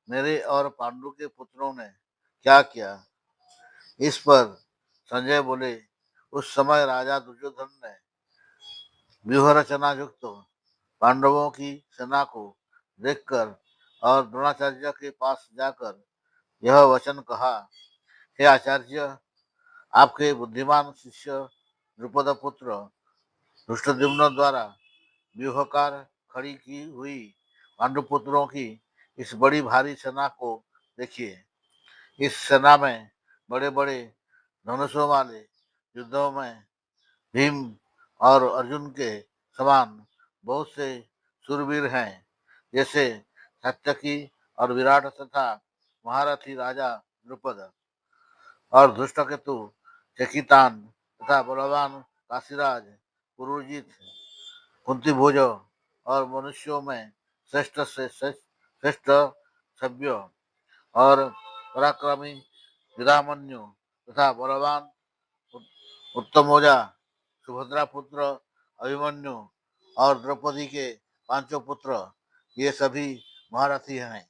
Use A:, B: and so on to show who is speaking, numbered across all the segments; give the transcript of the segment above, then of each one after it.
A: मेरे और पांडु के पुत्रों ने क्या किया। इस पर संजय बोले, उस समय राजा दुर्योधन ने व्यूह रचना युक्त पांडवों की सेना को देखकर और द्रोणाचार्य के पास जाकर यह वचन कहा, हे आचार्य, आपके बुद्धिमान शिष्य द्रुपद पुत्र धृष्टद्युम्न द्वारा व्यूहकार खड़ी की हुई पांडुपुत्रों की इस बड़ी भारी सेना को देखिए। इस सेना में बड़े बड़े धनुषों वाले युद्धों में भीम और अर्जुन के समान बहुत से शूरवीर हैं, जैसे सात्यकी और विराट तथा महारथी राजा द्रुपद और धृष्टकेतु, चकितान तथा बलवान काशीराज, पुरुजित, कुंती भोज और मनुष्यों में श्रेष्ठ से श्रेष्ठ सभ्य और पराक्रमी विरामन्यु तथा बलवान उत्तमोजा, सुभद्रा पुत्र अभिमन्यु और द्रौपदी के पांचों पुत्र, ये सभी महारथी हैं।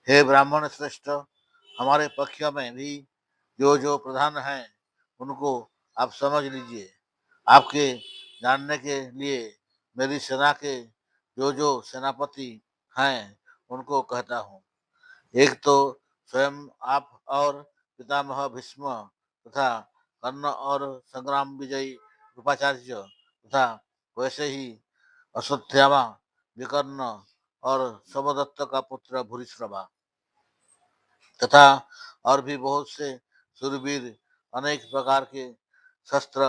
A: हे ब्राह्मण श्रेष्ठ, हमारे पक्ष में भी जो प्रधान हैं उनको आप समझ लीजिए। आपके जानने के लिए मेरी सेना के जो सेनापति हैं उनको कहता हूँ। एक तो स्वयं आप और पितामह भीष्म तथा कर्ण और संग्राम विजयी कृपाचार्य तथा वैसे ही अश्वत्थामा, विकर्ण और समदत्त का पुत्र भूरिश्रवा तथा और भी बहुत से शूरवीर, अनेक प्रकार के शस्त्र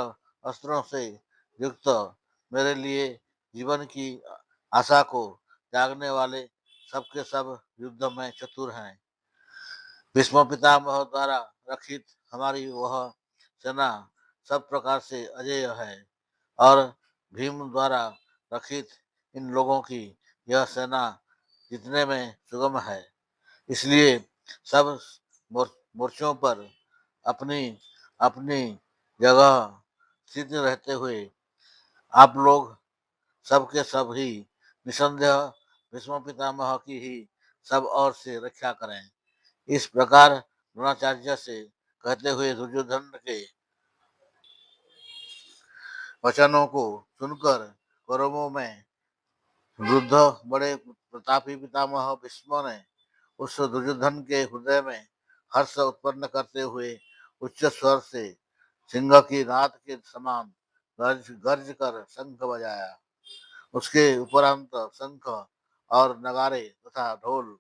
A: अस्त्रों से युक्त, मेरे लिए जीवन की आशा को त्यागने वाले सबके सब युद्ध में चतुर हैं। भीष्म पितामह द्वारा रक्षित हमारी वह सेना सब प्रकार से अजेय है और भीम द्वारा रक्षित इन लोगों की यह सेना जितने में सुगम है। इसलिए सब मोर्चों पर अपनी अपनी जगह स्थित रहते हुए आप लोग सबके सब ही निसंदेह भीष्म पितामह की ही सब ओर से रक्षा करें। इस प्रकार द्रोणाचार्य से कहते हुए दुर्योधन के वचनों को सुनकर कौरवों में वृद्ध बड़े प्रतापी पितामह भीष्म ने उस दुर्योधन के हृदय में हर्ष उत्पन्न करते हुए उच्च स्वर से सिंह की नाद के समान गर्ज गर्ज कर शंख बजाया। उसके उपरांत शंख और नगारे तथा ढोल,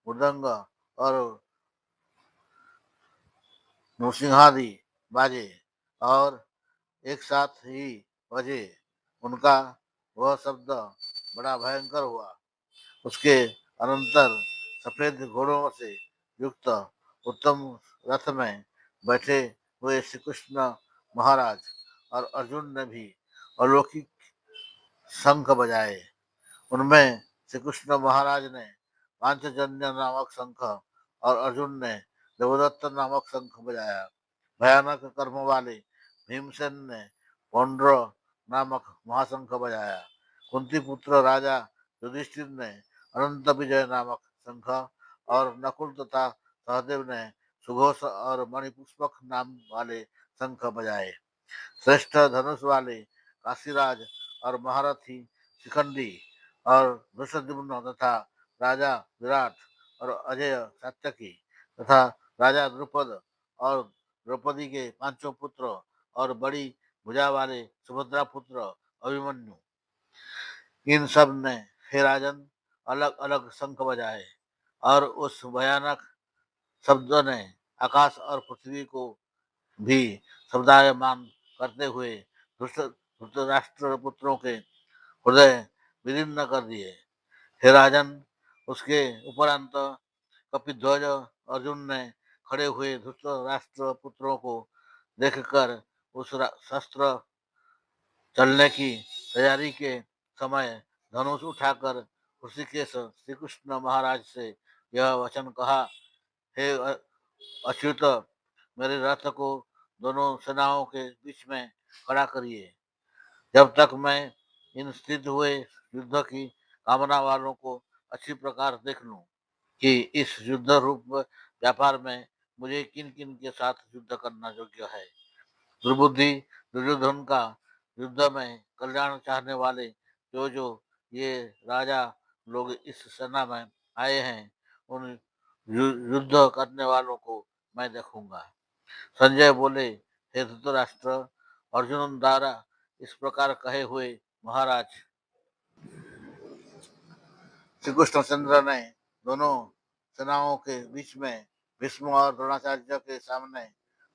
A: मृदंग और नृसिंहादि बाजे और एक साथ ही बजे। उनका वह शब्द बड़ा भयंकर हुआ। उसके अनंतर सफेद घोड़ों से युक्त उत्तम रथ में बैठे हुए श्री कृष्ण महाराज और अर्जुन ने भी अलौकिक शंख बजाए। उनमें श्री कृष्ण महाराज ने पांचजन्य नामक शंख और अर्जुन ने देवदत्त नामक शंख बजाया। भयानक कर्म वाले भीमसेन ने पौंड्र नामक महाशंख बजाया। कुंती पुत्र राजा युधिष्ठिर ने अनंत विजय नामक शंख और नकुल तथा सहदेव ने सुघोष और मणिपुष्पक नाम वाले शंख बजाए। श्रेष्ठ धनुष वाले काशीराज और महारथी शिखंडी और धृष्टद्युम्न तथा राजा विराट और अजय सात्यकी तथा राजा द्रुपद और द्रौपदी के पांचों पुत्र और बड़ी भुजा वाले सुभद्रा पुत्र अभिमन्यु, इन सब ने हे राजन अलग अलग शंख बजाए और उस भयानक शब्द ने आकाश और पृथ्वी को भी शब्दायमान करते हुए धृतराष्ट्र पुत्रों के हृदय विदीर्ण कर दिए। हे राजन, उसके उपरांत कपिध्वज अर्जुन ने खड़े हुए धृतराष्ट्र पुत्रों को देखकर उस शस्त्र चलने की तैयारी के समय धनुष उठाकर ऋषिकेश श्री कृष्ण महाराज से यह वचन कहा, हे अच्युत, मेरे रथ को दोनों सेनाओं के बीच में खड़ा करिए, जब तक मैं इन स्थित हुए युद्ध की कामना वालों को अच्छी प्रकार देख लूं। कि इस युद्ध रूप व्यापार में मुझे किन किन के साथ युद्ध करना योग्य है। दुर्बुद्धि दुर्योधन का युद्ध में कल्याण चाहने वाले जो जो ये राजा लोग इस सेना में आए हैं, उन युद्ध करने वालों को मैं देखूंगा। संजय बोले, हे धृतराष्ट्र, अर्जुन द्वारा इस प्रकार कहे हुए महाराज श्री कृष्णचंद्र ने दोनों सेनाओं के बीच में भीष्म और द्रोणाचार्य के सामने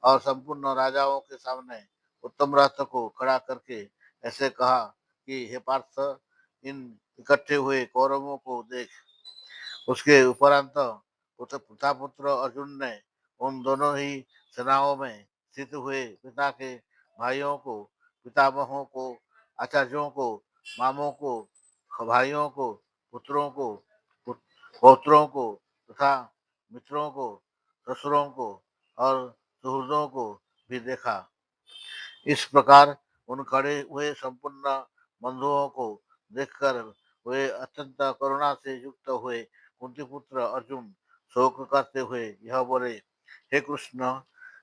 A: और संपूर्ण राजाओं के सामने उत्तम रथ को खड़ा करके ऐसे कहा कि हे पार्थ, इन इकट्ठे हुए कौरवों को देख। उसके उपरांत प्रतापुत्र अर्जुन ने उन दोनों ही सेनाओं में स्थित हुए पिता के भाइयों को, पितामहों को, आचार्यों को, मामों को, भाइयों को, पुत्रों को, पौत्रों को तथा मित्रों को, ससुरों को और सुहृदों को भी देखा। इस प्रकार उन खड़े हुए संपूर्ण बंधुओं को देखकर वे अत्यंत करुणा से युक्त हुए कुंती पुत्र अर्जुन शोक करते हुए यह बोले, हे कृष्ण,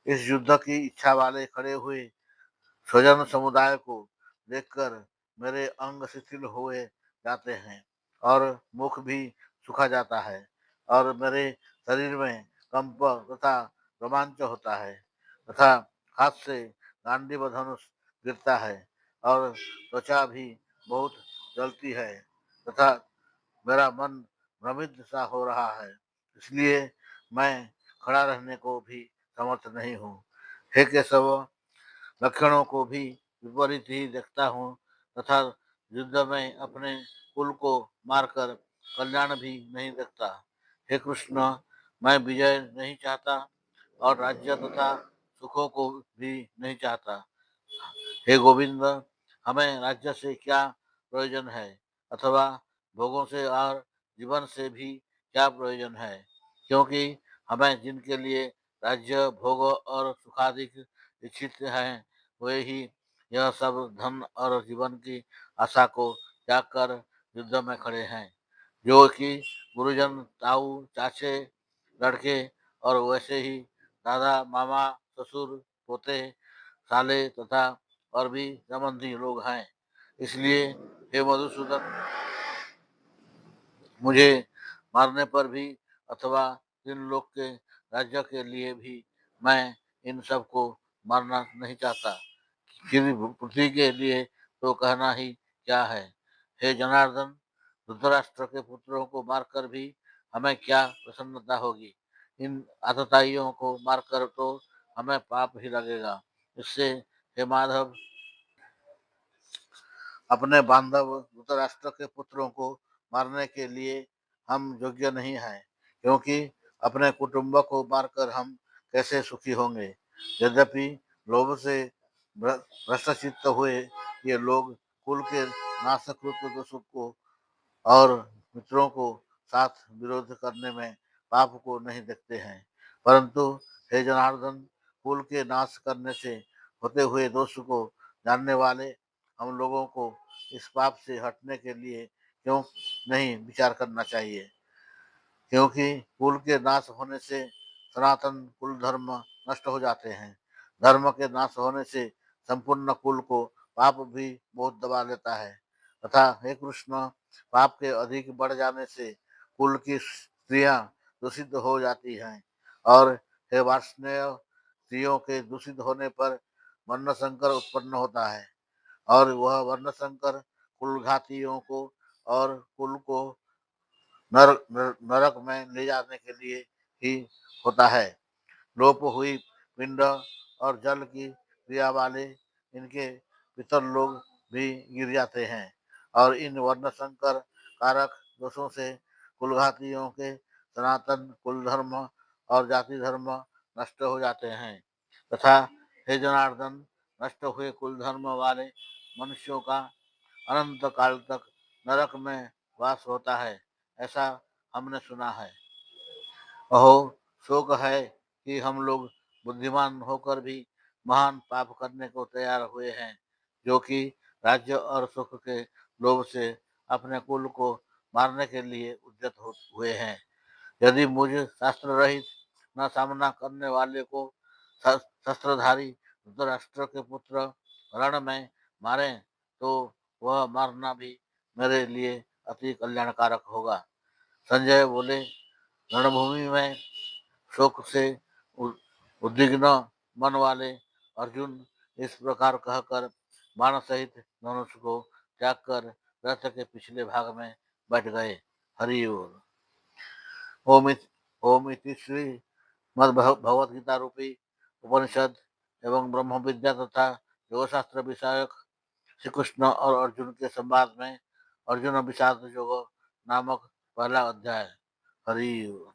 A: इस युद्ध की इच्छा वाले खड़े हुए स्वजन समुदाय को देखकर मेरे अंग शिथिल हुए जाते हैं और मुख भी सुखा जाता है और मेरे शरीर में कंप तथा रोमांच होता है तथा हाथ से गांडीव धनुष गिरता है और त्वचा भी बहुत जलती है तथा मेरा मन भ्रमित सा हो रहा है। इसलिए मैं खड़ा रहने को भी समर्थ नहीं हूँ। हे केशव, लक्षणों को भी विपरीत ही देखता हूँ तथा युद्ध में अपने कुल को मारकर कल्याण भी नहीं देखता। हे कृष्ण, मैं विजय नहीं चाहता और राज्य तथा सुखों को भी नहीं चाहता। हे गोविंद, हमें राज्य से क्या प्रयोजन है अथवा भोगों से और जीवन से भी क्या प्रयोजन है, क्योंकि हमें जिनके लिए राज्य भोग और सुखाधिक इच्छित हैं वे ही यह सब धन और जीवन की आशा को त्याग कर युद्ध में खड़े हैं, जो कि गुरुजन, ताऊ, चाचे, लड़के और वैसे ही दादा, मामा, ससुर, पोते, साले तथा और भी संबंधी लोग हैं। इसलिए हे मधुसूदन, मुझे मारने पर भी अथवा तीन लोग के राज्य के लिए भी मैं इन सब को मारना नहीं चाहता। फिर पृथ्वी के लिए तो कहना ही क्या है। हे जनार्दन, धृतराष्ट्र के पुत्रों को मारकर भी हमें क्या प्रसन्नता होगी। इन आतताइयों को मारकर तो हमें पाप ही लगेगा। इससे हे माधव, अपने बांधव धृतराष्ट्र के पुत्रों को मारने के लिए हम योग्य नहीं हैं, क्योंकि अपने कुटुंब को मारकर हम कैसे सुखी होंगे। यद्यपि लोभ से भ्रष्टचित्त हुए ये लोग कुल के नाशकृत दोषों को और मित्रों को साथ विरोध करने में पाप को नहीं देखते हैं, परंतु हे जनार्दन, कुल के नाश करने से होते हुए दोष को जानने वाले हम लोगों को इस पाप से हटने के लिए क्यों नहीं विचार करना चाहिए, क्योंकि कुल के नाश होने से सनातन कुल धर्म नष्ट हो जाते हैं। धर्म के नाश होने से संपूर्ण कुल को पाप भी बहुत दबा लेता है तथा हे कृष्ण, पाप के अधिक बढ़ जाने से कुल की स्त्रियां दूषित हो जाती हैं और हे वार्ष्णेय, स्त्रियों के दूषित होने पर वर्ण संकर उत्पन्न होता है और वह वर्ण संकर कुलघातियों को और कुल को नरक में ले जाने के लिए ही होता है। लोप हुई पिंड और जल की क्रिया वाले इनके पितर लोग भी गिर जाते हैं और इन वर्ण संकर कारक दोषों से कुलघातियों के सनातन कुल धर्म और जाति धर्म नष्ट हो जाते हैं तथा हे जनार्दन, नष्ट हुए कुल धर्म वाले मनुष्यों का अनंत काल तक नरक में वास होता है, ऐसा हमने सुना है। अहो, शोक है कि हम लोग बुद्धिमान होकर भी महान पाप करने को तैयार हुए हैं, जो कि राज्य और सुख के लोभ से अपने कुल को मारने के लिए उद्यत हुए हैं। यदि मुझे शास्त्र रहित न सामना करने वाले को शस्त्रधारी धृतराष्ट्र के पुत्र रण में मारे तो वह मारना भी मेरे लिए अति कल्याणकारक होगा। संजय बोले, रणभूमि में शोक से उद्विग्न मन वाले अर्जुन इस प्रकार कहकर बाण सहित धनुष को त्याग कर रथ के पिछले भाग में बैठ गए। हरि ओम। ओम इति श्री भगवद गीता रूपी उपनिषद एवं ब्रह्म विद्या तथा योग शास्त्र विषयक श्री कृष्ण और अर्जुन के संवाद में अर्जुन विषाद योग नामक पहला अध्याय। हरि ओम।